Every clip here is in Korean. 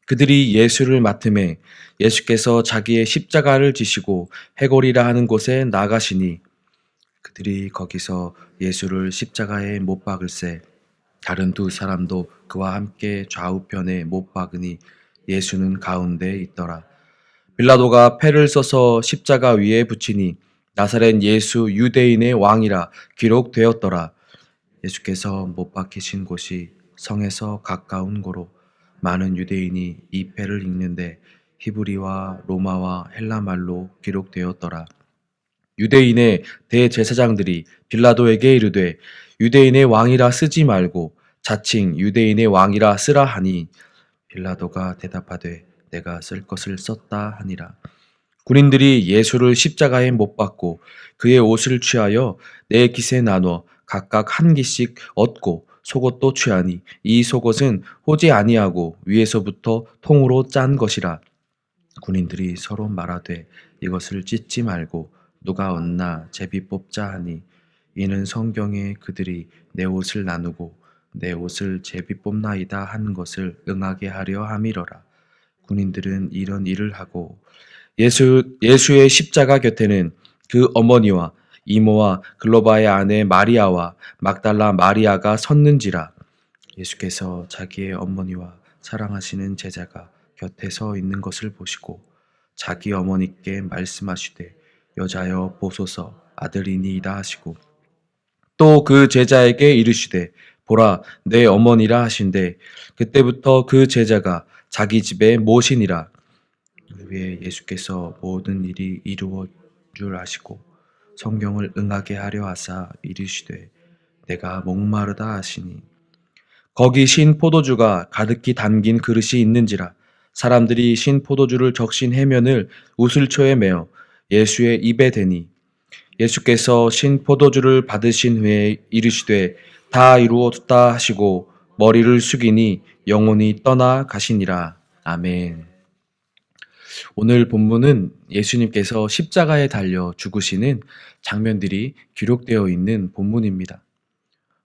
그들이 예수를 맡음에 예수께서 자기의 십자가를 지시고 해골이라 하는 곳에 나가시니 그들이 거기서 예수를 십자가에 못 박을새 다른 두 사람도 그와 함께 좌우편에 못 박으니 예수는 가운데 있더라. 빌라도가 패를 써서 십자가 위에 붙이니 나사렛 예수 유대인의 왕이라 기록되었더라. 예수께서 못 박히신 곳이 성에서 가까운 고로 많은 유대인이 이 패를 읽는데 히브리와 로마와 헬라 말로 기록되었더라. 유대인의 대제사장들이 빌라도에게 이르되 유대인의 왕이라 쓰지 말고 자칭 유대인의 왕이라 쓰라 하니 빌라도가 대답하되 내가 쓸 것을 썼다 하니라. 군인들이 예수를 십자가에 못 박고 그의 옷을 취하여 네 깃에 나눠 각각 한 깃씩 얻고 속옷도 취하니 이 속옷은 호지 아니하고 위에서부터 통으로 짠 것이라. 군인들이 서로 말하되 이것을 찢지 말고 누가 얻나 제비 뽑자 하니 이는 성경에 그들이 내 옷을 나누고 내 옷을 제비 뽑나이다 한 것을 응하게 하려 함이러라. 군인들은 이런 일을 하고 예수의 십자가 곁에는 그 어머니와 이모와 글로바의 아내 마리아와 막달라 마리아가 섰는지라. 예수께서 자기의 어머니와 사랑하시는 제자가 곁에 서 있는 것을 보시고 자기 어머니께 말씀하시되 여자여 보소서 아들이니이다 하시고 또 그 제자에게 이르시되 보라 내 어머니라 하신대 그때부터 그 제자가 자기 집에 모시니라. 위에 예수께서 모든 일이 이루어 줄 아시고 성경을 응하게 하려 하사 이르시되 내가 목마르다 하시니 거기 신 포도주가 가득히 담긴 그릇이 있는지라. 사람들이 신 포도주를 적신 해면을 우슬초에 메어 예수의 입에 대니 예수께서 신 포도주를 받으신 후에 이르시되 다 이루었다 하시고 머리를 숙이니 영혼이 떠나 가시니라. 아멘. 오늘 본문은 예수님께서 십자가에 달려 죽으시는 장면들이 기록되어 있는 본문입니다.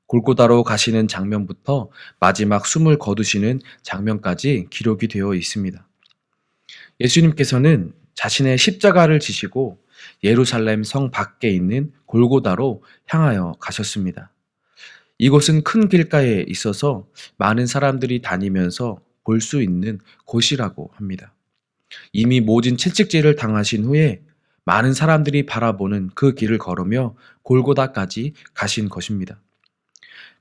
골고다로 가시는 장면부터 마지막 숨을 거두시는 장면까지 기록이 되어 있습니다. 예수님께서는 자신의 십자가를 지시고 예루살렘 성 밖에 있는 골고다로 향하여 가셨습니다. 이곳은 큰 길가에 있어서 많은 사람들이 다니면서 볼 수 있는 곳이라고 합니다. 이미 모진 채찍질을 당하신 후에 많은 사람들이 바라보는 그 길을 걸으며 골고다까지 가신 것입니다.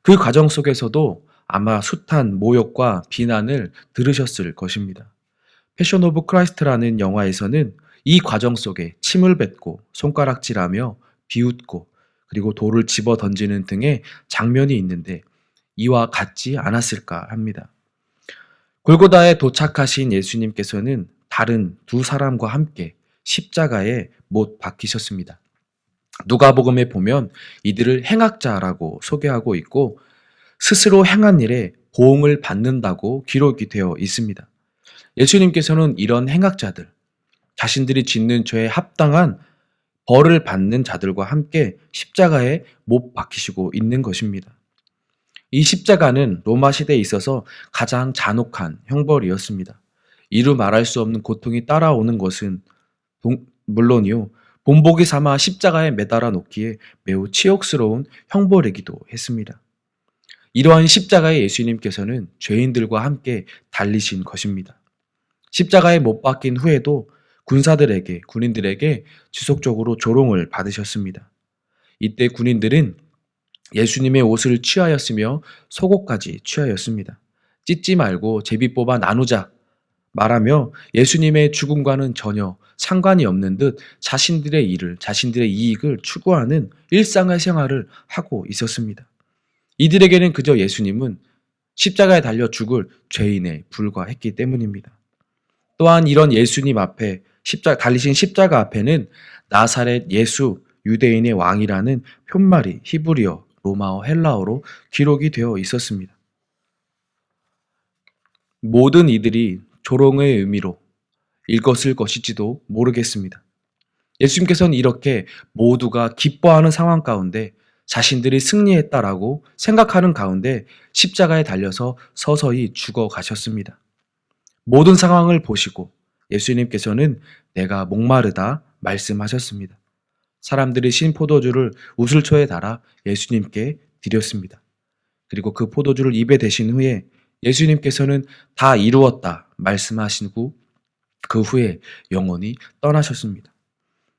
그 과정 속에서도 아마 숱한 모욕과 비난을 들으셨을 것입니다. 패션 오브 크라이스트라는 영화에서는 이 과정 속에 침을 뱉고 손가락질하며 비웃고 그리고 돌을 집어 던지는 등의 장면이 있는데 이와 같지 않았을까 합니다. 골고다에 도착하신 예수님께서는 다른 두 사람과 함께 십자가에 못 박히셨습니다. 누가복음에 보면 이들을 행악자라고 소개하고 있고 스스로 행한 일에 보응을 받는다고 기록이 되어 있습니다. 예수님께서는 이런 행악자들, 자신들이 짓는 죄에 합당한 벌을 받는 자들과 함께 십자가에 못 박히시고 있는 것입니다. 이 십자가는 로마 시대에 있어서 가장 잔혹한 형벌이었습니다. 이루 말할 수 없는 고통이 따라오는 것은 물론이요, 본보기 삼아 십자가에 매달아 놓기에 매우 치욕스러운 형벌이기도 했습니다. 이러한 십자가에 예수님께서는 죄인들과 함께 달리신 것입니다. 십자가에 못 박힌 후에도 군인들에게 지속적으로 조롱을 받으셨습니다. 이때 군인들은 예수님의 옷을 취하였으며 속옷까지 취하였습니다. 찢지 말고 제비 뽑아 나누자 말하며 예수님의 죽음과는 전혀 상관이 없는 듯 자신들의 일을, 자신들의 이익을 추구하는 일상의 생활을 하고 있었습니다. 이들에게는 그저 예수님은 십자가에 달려 죽을 죄인에 불과했기 때문입니다. 또한 이런 예수님 앞에 달리신 십자가 앞에는 나사렛 예수 유대인의 왕이라는 표말이 히브리어, 로마어, 헬라어로 기록이 되어 있었습니다. 모든 이들이 조롱의 의미로 읽었을 것일지도 모르겠습니다. 예수님께서는 이렇게 모두가 기뻐하는 상황 가운데 자신들이 승리했다라고 생각하는 가운데 십자가에 달려서 서서히 죽어 가셨습니다. 모든 상황을 보시고 예수님께서는 내가 목마르다 말씀하셨습니다. 사람들이 신 포도주를 우슬초에 달아 예수님께 드렸습니다. 그리고 그 포도주를 입에 대신 후에 예수님께서는 다 이루었다 말씀하신 후 그 후에 영원히 떠나셨습니다.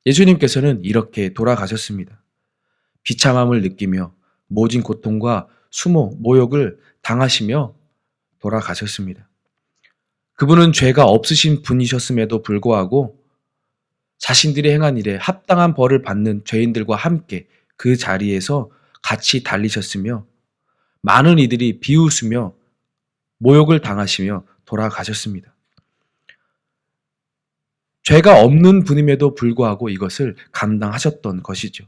예수님께서는 이렇게 돌아가셨습니다. 비참함을 느끼며 모진 고통과 수모, 모욕을 당하시며 돌아가셨습니다. 그분은 죄가 없으신 분이셨음에도 불구하고 자신들이 행한 일에 합당한 벌을 받는 죄인들과 함께 그 자리에서 같이 달리셨으며 많은 이들이 비웃으며 모욕을 당하시며 돌아가셨습니다. 죄가 없는 분임에도 불구하고 이것을 감당하셨던 것이죠.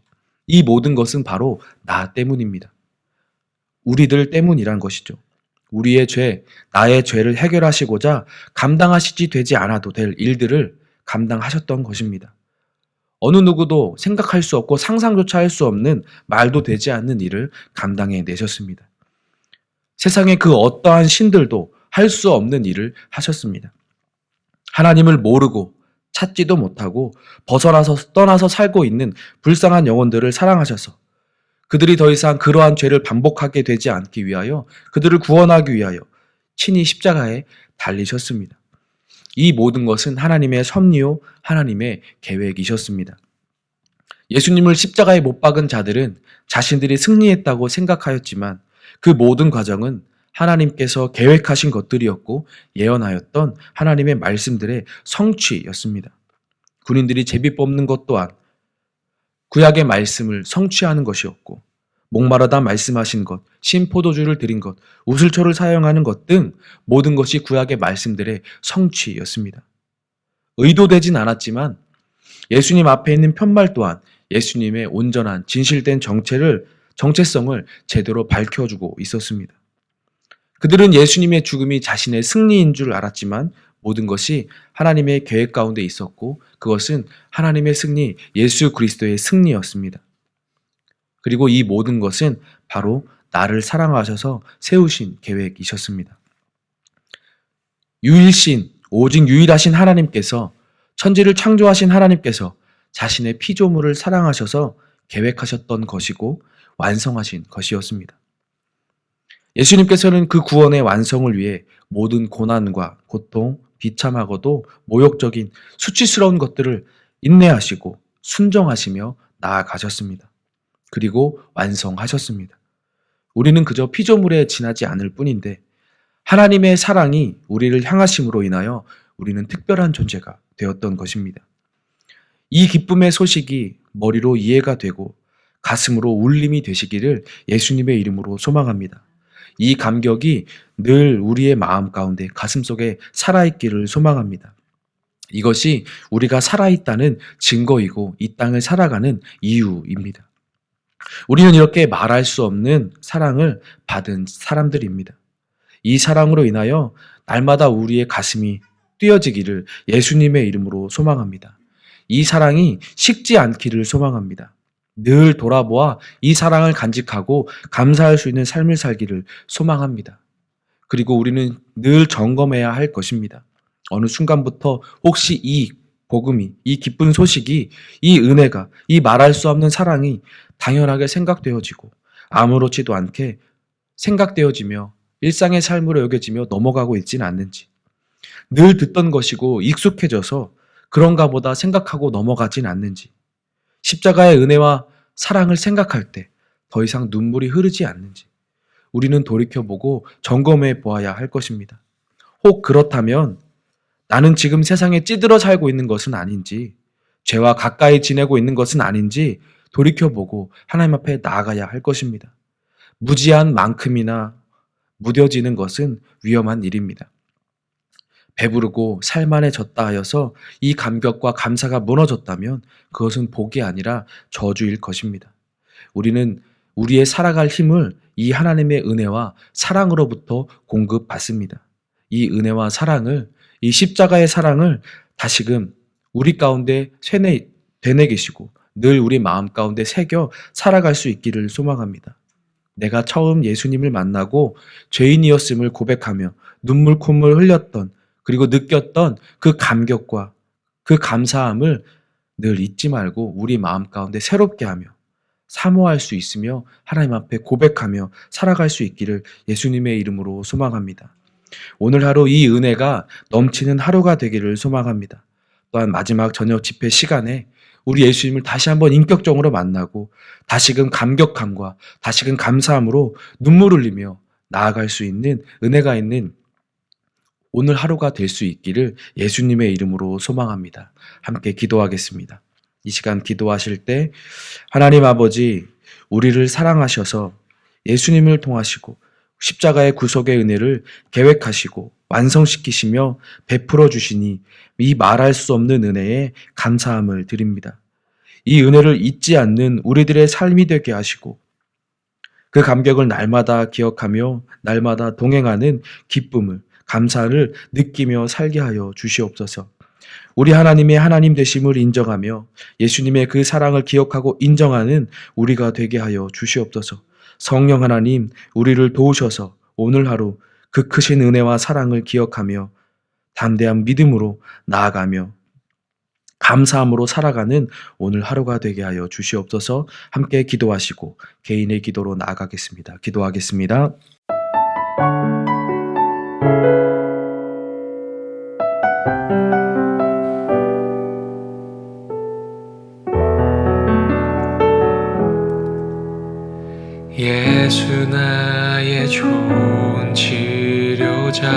이 모든 것은 바로 나 때문입니다. 우리들 때문이란 것이죠. 우리의 죄, 나의 죄를 해결하시고자 감당하시지 되지 않아도 될 일들을 감당하셨던 것입니다. 어느 누구도 생각할 수 없고 상상조차 할 수 없는 말도 되지 않는 일을 감당해 내셨습니다. 세상의 그 어떠한 신들도 할 수 없는 일을 하셨습니다. 하나님을 모르고 찾지도 못하고 떠나서 살고 있는 불쌍한 영혼들을 사랑하셔서 그들이 더 이상 그러한 죄를 반복하게 되지 않기 위하여 그들을 구원하기 위하여 친히 십자가에 달리셨습니다. 이 모든 것은 하나님의 섭리요 하나님의 계획이셨습니다. 예수님을 십자가에 못 박은 자들은 자신들이 승리했다고 생각하였지만 그 모든 과정은 하나님께서 계획하신 것들이었고 예언하였던 하나님의 말씀들의 성취였습니다. 군인들이 제비 뽑는 것 또한 구약의 말씀을 성취하는 것이었고 목마르다 말씀하신 것, 신포도주를 드린 것, 우슬초를 사용하는 것 등 모든 것이 구약의 말씀들의 성취였습니다. 의도되진 않았지만 예수님 앞에 있는 편말 또한 예수님의 온전한 진실된 정체성을 제대로 밝혀주고 있었습니다. 그들은 예수님의 죽음이 자신의 승리인 줄 알았지만 모든 것이 하나님의 계획 가운데 있었고 그것은 하나님의 승리, 예수 그리스도의 승리였습니다. 그리고 이 모든 것은 바로 나를 사랑하셔서 세우신 계획이셨습니다. 유일신, 오직 유일하신 하나님께서 천지를 창조하신 하나님께서 자신의 피조물을 사랑하셔서 계획하셨던 것이고 완성하신 것이었습니다. 예수님께서는 그 구원의 완성을 위해 모든 고난과 고통, 비참하고도 모욕적인 수치스러운 것들을 인내하시고 순정하시며 나아가셨습니다. 그리고 완성하셨습니다. 우리는 그저 피조물에 지나지 않을 뿐인데 하나님의 사랑이 우리를 향하심으로 인하여 우리는 특별한 존재가 되었던 것입니다. 이 기쁨의 소식이 머리로 이해가 되고 가슴으로 울림이 되시기를 예수님의 이름으로 소망합니다. 이 감격이 늘 우리의 마음 가운데 가슴속에 살아있기를 소망합니다. 이것이 우리가 살아있다는 증거이고 이 땅을 살아가는 이유입니다. 우리는 이렇게 말할 수 없는 사랑을 받은 사람들입니다. 이 사랑으로 인하여 날마다 우리의 가슴이 뛰어지기를 예수님의 이름으로 소망합니다. 이 사랑이 식지 않기를 소망합니다. 늘 돌아보아 이 사랑을 간직하고 감사할 수 있는 삶을 살기를 소망합니다. 그리고 우리는 늘 점검해야 할 것입니다. 어느 순간부터 혹시 이 복음이, 이 기쁜 소식이, 이 은혜가, 이 말할 수 없는 사랑이 당연하게 생각되어지고 아무렇지도 않게 생각되어지며 일상의 삶으로 여겨지며 넘어가고 있지는 않는지, 늘 듣던 것이고 익숙해져서 그런가 보다 생각하고 넘어가진 않는지, 십자가의 은혜와 사랑을 생각할 때 더 이상 눈물이 흐르지 않는지 우리는 돌이켜보고 점검해 보아야 할 것입니다. 혹 그렇다면 나는 지금 세상에 찌들어 살고 있는 것은 아닌지, 죄와 가까이 지내고 있는 것은 아닌지 돌이켜보고 하나님 앞에 나아가야 할 것입니다. 무지한 만큼이나 무뎌지는 것은 위험한 일입니다. 배부르고 살만해졌다 하여서 이 감격과 감사가 무너졌다면 그것은 복이 아니라 저주일 것입니다. 우리는 우리의 살아갈 힘을 이 하나님의 은혜와 사랑으로부터 공급받습니다. 이 은혜와 사랑을, 이 십자가의 사랑을 다시금 우리 가운데 되뇌기시고 늘 우리 마음 가운데 새겨 살아갈 수 있기를 소망합니다. 내가 처음 예수님을 만나고 죄인이었음을 고백하며 눈물 콧물 흘렸던 그리고 느꼈던 그 감격과 그 감사함을 늘 잊지 말고 우리 마음 가운데 새롭게 하며 사모할 수 있으며 하나님 앞에 고백하며 살아갈 수 있기를 예수님의 이름으로 소망합니다. 오늘 하루 이 은혜가 넘치는 하루가 되기를 소망합니다. 또한 마지막 저녁 집회 시간에 우리 예수님을 다시 한번 인격적으로 만나고 다시금 감격함과 다시금 감사함으로 눈물 흘리며 나아갈 수 있는 은혜가 있는 오늘 하루가 될 수 있기를 예수님의 이름으로 소망합니다. 함께 기도하겠습니다. 이 시간 기도하실 때 하나님 아버지, 우리를 사랑하셔서 예수님을 통하시고 십자가의 구속의 은혜를 계획하시고 완성시키시며 베풀어 주시니 이 말할 수 없는 은혜에 감사함을 드립니다. 이 은혜를 잊지 않는 우리들의 삶이 되게 하시고 그 감격을 날마다 기억하며 날마다 동행하는 기쁨을, 감사를 느끼며 살게 하여 주시옵소서. 우리 하나님의 하나님 되심을 인정하며 예수님의 그 사랑을 기억하고 인정하는 우리가 되게 하여 주시옵소서. 성령 하나님, 우리를 도우셔서 오늘 하루 그 크신 은혜와 사랑을 기억하며 담대한 믿음으로 나아가며 감사함으로 살아가는 오늘 하루가 되게 하여 주시옵소서. 함께 기도하시고 개인의 기도로 나아가겠습니다. 기도하겠습니다. 예수 나의 좋은 치료자,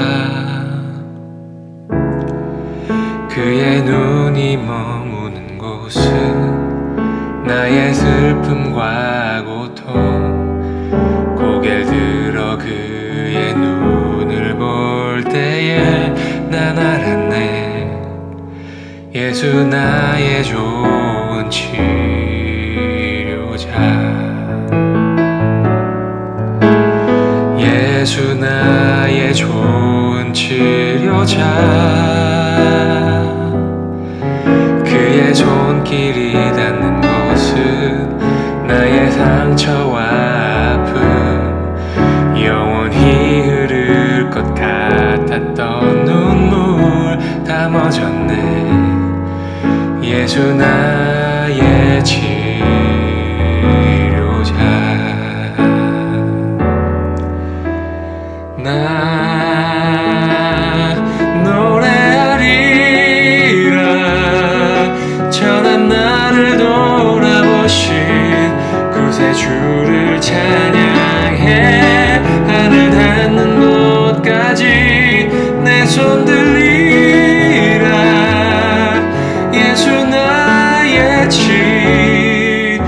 그의 눈이 머무는 곳은 나의 슬픔과 고통, 고개를 들어 그의 눈을 볼 때에 난 알았네. 예수 나의 좋은 치료자, 예수 나의 좋은 치료자, 그의 손길이 닿는 곳은 나의 상처와 아픔, 영원히 흐를 것 같았던 눈물 다 멎었네. 예수 나의 치료자. 나 노래하리라. 전한 나를 돌아보신 구세주를 찬양해. 하늘 닿는 곳까지 내 손 들리라. 예수 나의 치료자,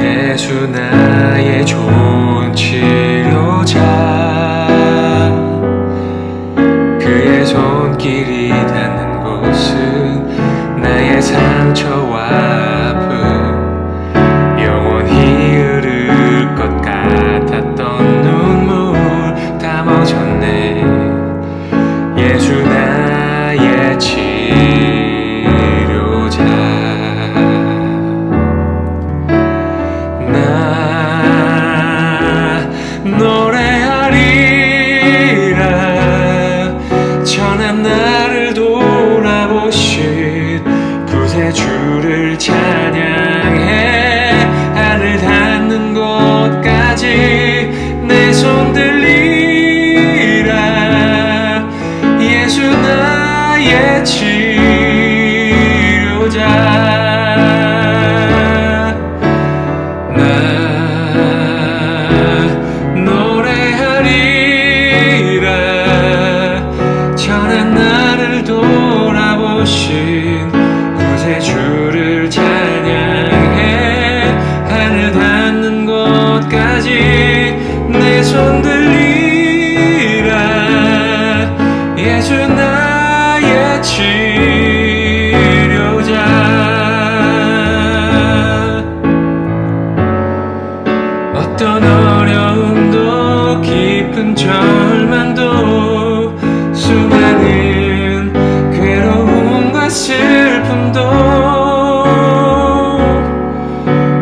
예수 나의 좋은 치료자, 그의 손길이 닿는 곳은 나의 상처와 아픔, 영원히 흐를 것 같았던 눈물 다 멎었네. 예수 나의 치료자. 나 노래하리라. 전한 나를 돌아보신 구세주를 찬양해. 하늘 닿는 곳까지 내 손 들리라. 예수 나의 치료자. 돌아보신 구세주를 찬양해. 하늘 닿는 곳까지 내 손 들리라. 예수 나의 치료자. 어떤 어려움도 깊은 절망도 수많은 괴로움과 슬픔도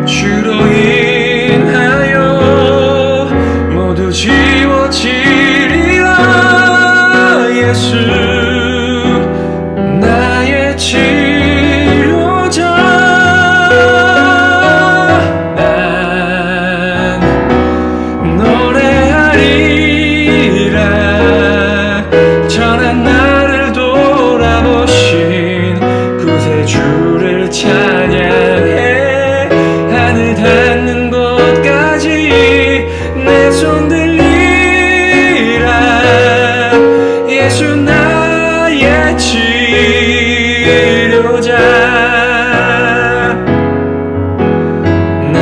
주로 인하여 모두 지워 전한 나를 돌아보신 구세주를 찬양해. 하늘 닿는 곳까지 내 손 들리라. 예수 나의 치료자. 나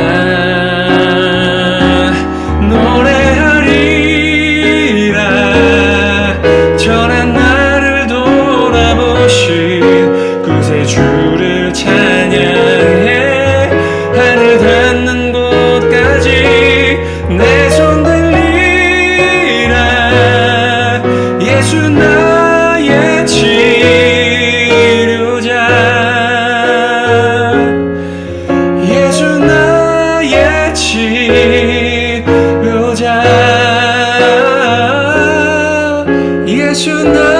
노래하리라. 전한 나를 돌아보신 구세주를 찬양해. 하늘 닿는 곳까지 내 손 들리라. 예수 나의 치료자. 예수 나의 치료자. 예수 나의